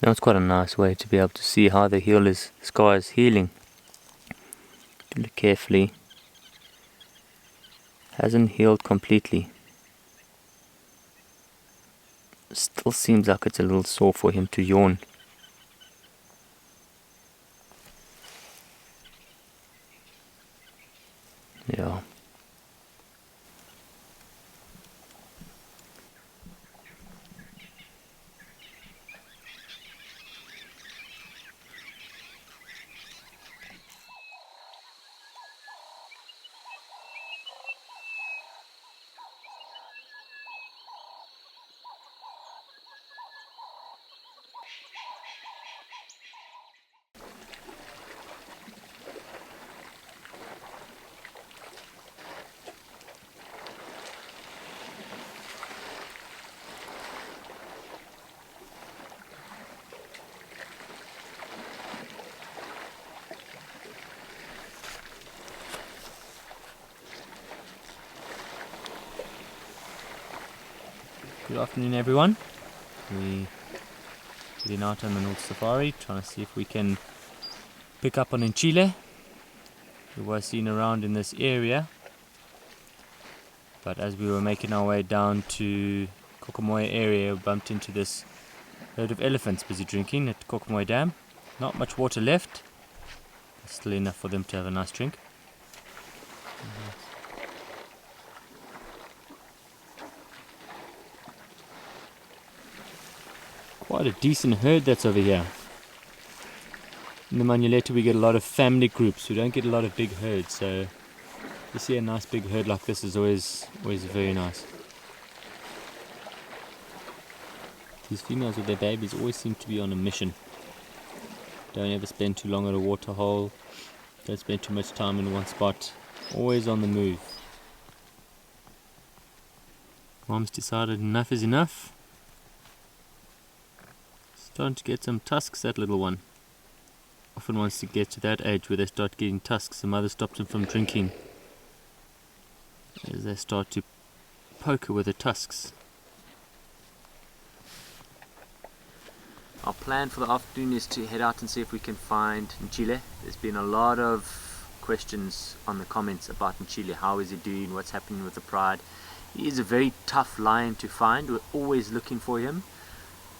Now it's quite a nice way to be able to see how the scar is healing. Look carefully. Hasn't healed completely. Still seems like it's a little sore for him to yawn. Yeah. Good afternoon, everyone. We're heading out on the North Safari, trying to see if we can pick up on Ncila, who was seen around in this area. But as we were making our way down to Kokomoy area, we bumped into this herd of elephants busy drinking at Kokomoy Dam. Not much water left, but still enough for them to have a nice drink. Quite a decent herd that's over here. In the Manuleta we get a lot of family groups. We don't get a lot of big herds, so to see a nice big herd like this is always very nice. These females with their babies always seem to be on a mission. Don't ever spend too long at a water hole. Don't spend too much time in one spot. Always on the move. Mom's decided enough is enough. Starting to get some tusks, that little one. Often wants to get to that age where they start getting tusks. The mother stops them from drinking as they start to poke her with the tusks. Our plan for the afternoon is to head out and see if we can find Ncila. There's been a lot of questions on the comments about Ncila. How is he doing? What's happening with the pride? He is a very tough lion to find. We're always looking for him.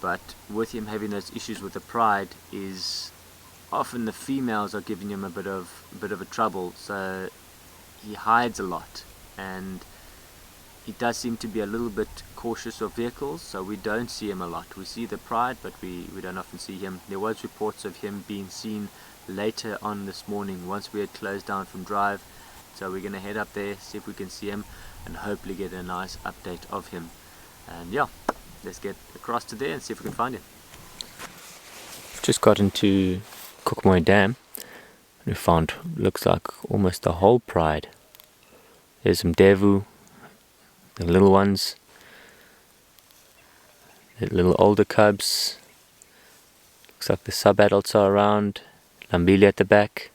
But with him having those issues with the pride, is often the females are giving him a bit of a trouble. So he hides a lot, and he does seem to be a little bit cautious of vehicles, so we don't see him a lot. We see the pride, but we don't often see him. There was reports of him being seen later on this morning once we had closed down from drive, so we're going to head up there, see if we can see him, and hopefully get a nice update of him. And yeah, let's get across to there and see if we can find him. Just got into Kokomoy Dam. We found, looks like almost the whole pride. There's some devu, the little ones, the little older cubs. Looks like the sub-adults are around. Lambili at the back.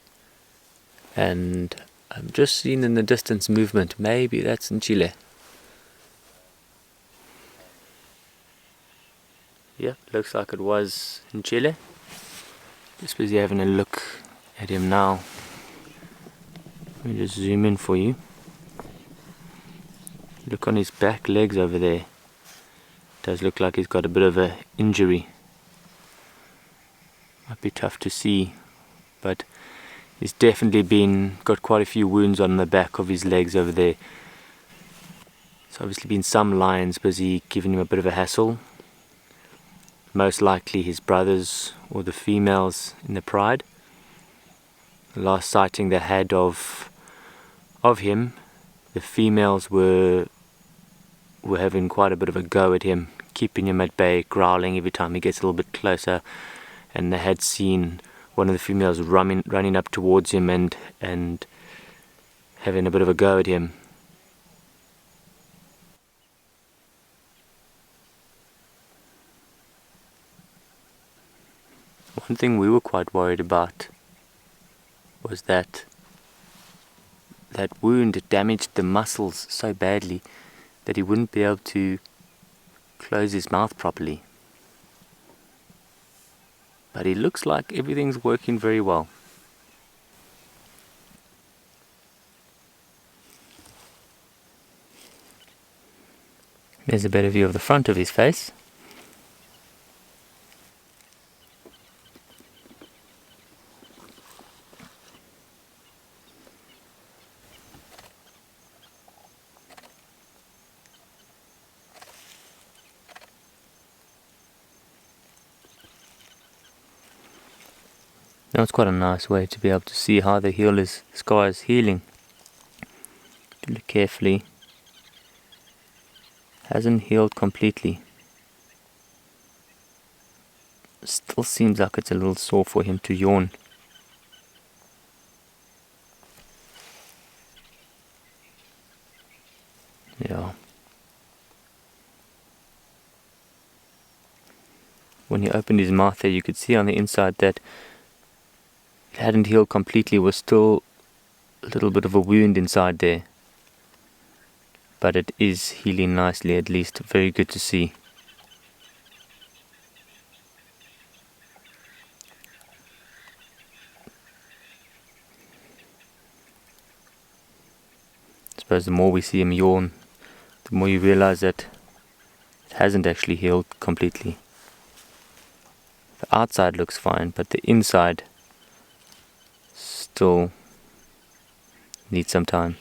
And I'm just seeing in the distance movement. Maybe that's in Chile. Yep, looks like it was in Chile. Just busy having a look at him now. Let me just zoom in for you. Look on his back legs over there. Does look like he's got a bit of an injury. Might be tough to see, but he's definitely got quite a few wounds on the back of his legs over there. There's obviously been some lions busy giving him a bit of a hassle. Most likely his brothers or the females in the pride. The last sighting they had of him, the females were having quite a bit of a go at him, keeping him at bay, growling every time he gets a little bit closer. And they had seen one of the females running up towards him and having a bit of a go at him. One thing we were quite worried about was that wound damaged the muscles so badly that he wouldn't be able to close his mouth properly. but it looks like everything's working very well. There's a better view of the front of his face. Now it's quite a nice way to be able to see how the scar is healing. If you look carefully, hasn't healed completely. Still seems like it's a little sore for him to yawn. Yeah. When he opened his mouth there, you could see on the inside that it hadn't healed completely. It was still a little bit of a wound inside there. But it is healing nicely, at least. Very good to see. I suppose the more we see him yawn, the more you realize that it hasn't actually healed completely. The outside looks fine, but the inside still needs some time.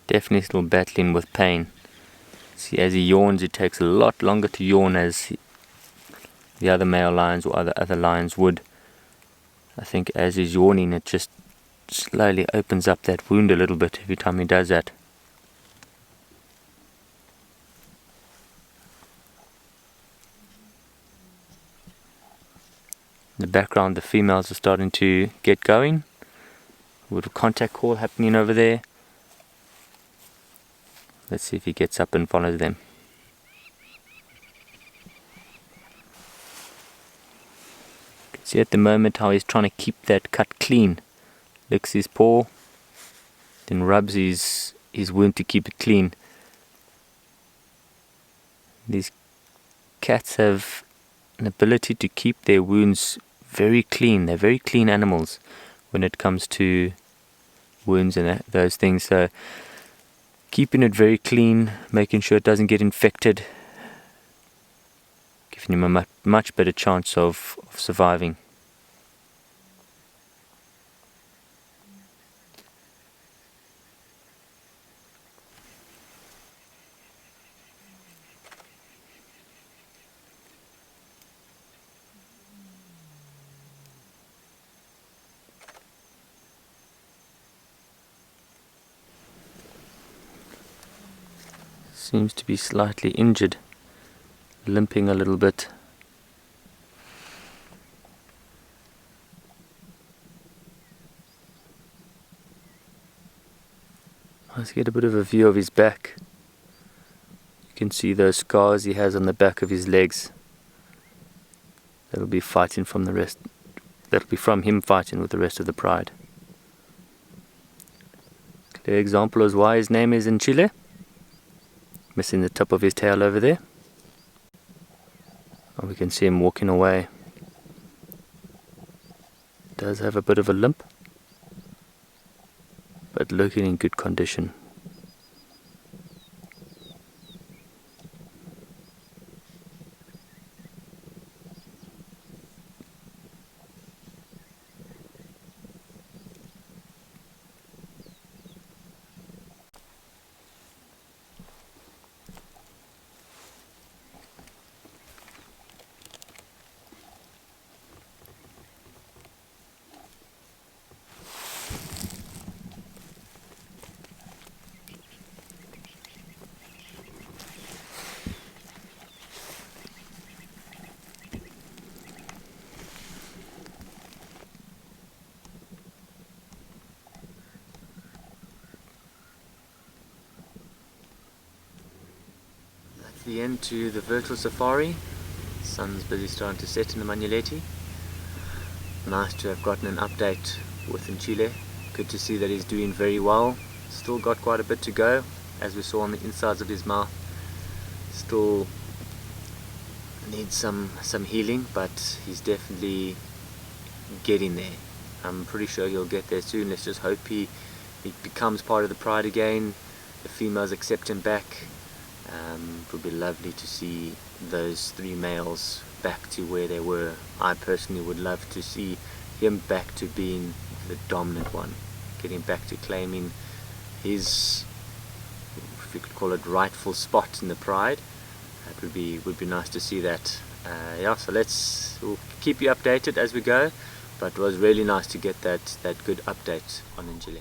Definitely still battling with pain. See, as he yawns, it takes a lot longer to yawn as the other male lions or other lions would. I think as he's yawning, it just slowly opens up that wound a little bit every time he does that. In the background, the females are starting to get going. A little contact call happening over there. Let's see if he gets up and follows them. You can see at the moment how he's trying to keep that cut clean. Licks his paw, then rubs his wound to keep it clean. These cats have an ability to keep their wounds very clean. They're very clean animals when it comes to wounds and those things. So keeping it very clean, making sure it doesn't get infected, giving him a much better chance of surviving. Seems to be slightly injured, limping a little bit. Let's get a bit of a view of his back. You can see those scars he has on the back of his legs. That'll be fighting from the rest. That'll be from him fighting with the rest of the pride. Clear example is why his name is Ncila. Missing the top of his tail over there. And we can see him walking away. Does have a bit of a limp, but looking in good condition. The end to the virtual safari. Sun's busy starting to set in the Manuleti. Nice to have gotten an update with Ncila. Good to see that he's doing very well. Still got quite a bit to go, as we saw on the insides of his mouth. Still needs some healing, but he's definitely getting there. I'm pretty sure he'll get there soon. Let's just hope he becomes part of the pride again. The females accept him back. It would be lovely to see those 3 males back to where they were. I personally would love to see him back to being the dominant one, getting back to claiming his, if you could call it, rightful spot in the pride. That would be nice to see that. Yeah, so we'll keep you updated as we go, but it was really nice to get that good update on Ncila.